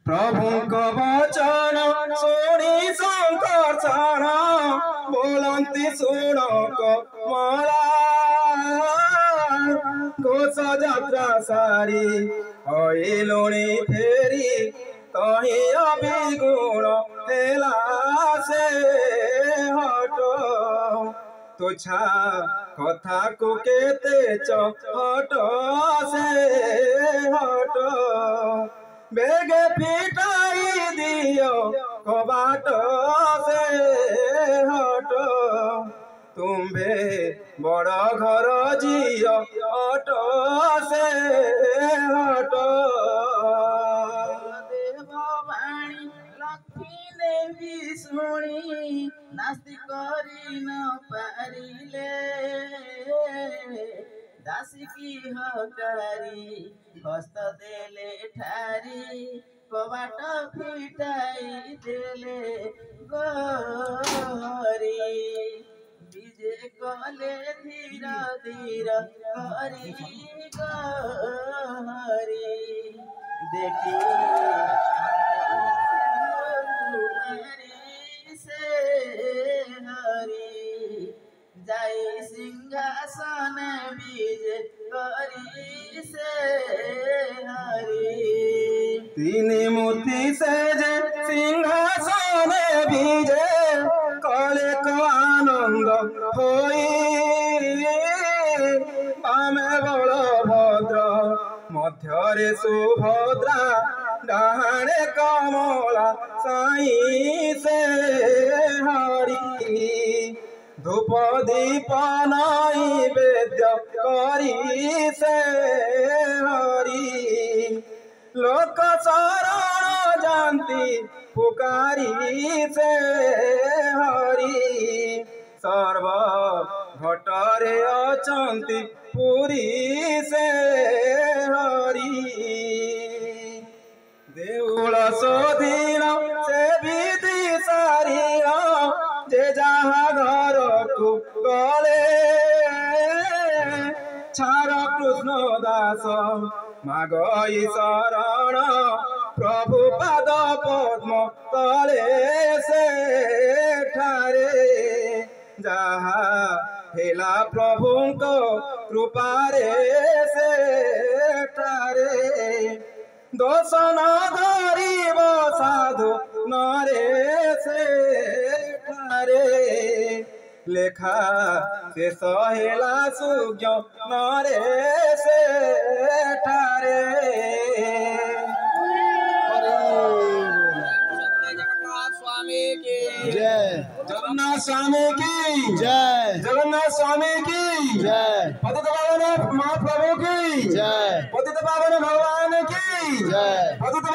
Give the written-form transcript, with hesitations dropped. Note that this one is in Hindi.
प्रभु को वचन शुणी शंकर छाण बोलती शुण कमला घोष यात्रा सारी हईलुणी फेरी तही अभिगुण हेला से हट तुछा कथा को केते हट से हट बेगे फिटाई दियो कबाट से हट तुम्भे बड़ घर जियो हट से हट देववाणी लक्ष्मी देवी शुणी नास्ति करी न पारिले दासी की हकारी हस्त देले ठारी कबाट फिटाई देले गरी विजे कले धीर धीर हरी गरी देखी से हरी जाई सिंहासन बीज करी से हरी तीन मूर्ति से जे सिंहासन बीजे कले को आनंद होई आमे बलभद्र मध्यरे सुभद्रा डाहाणे कमला साई से हरि धूप दीप नैवेद्य करी से हरि लोक शरण जानती पुकारी से हरि सर्व घटरे अचंती पुरी से हरि देउल सोधीन से विधि सारीन जे जहा घर को गले छार कृष्ण दास मागई शरण प्रभु पाद पद्म तले से ठारे जहा हेला प्रभु को कृपारे से ठारे दोष न धरिब साधु नरे से ठारे लेखा से सहेला सुज्ञ नरे से ठारे जय जगन्नाथ स्वामी की जय जगन्नाथ स्वामी की जय पतित पावन महाप्रभु की जय पतित पावन भगवान की जय पतित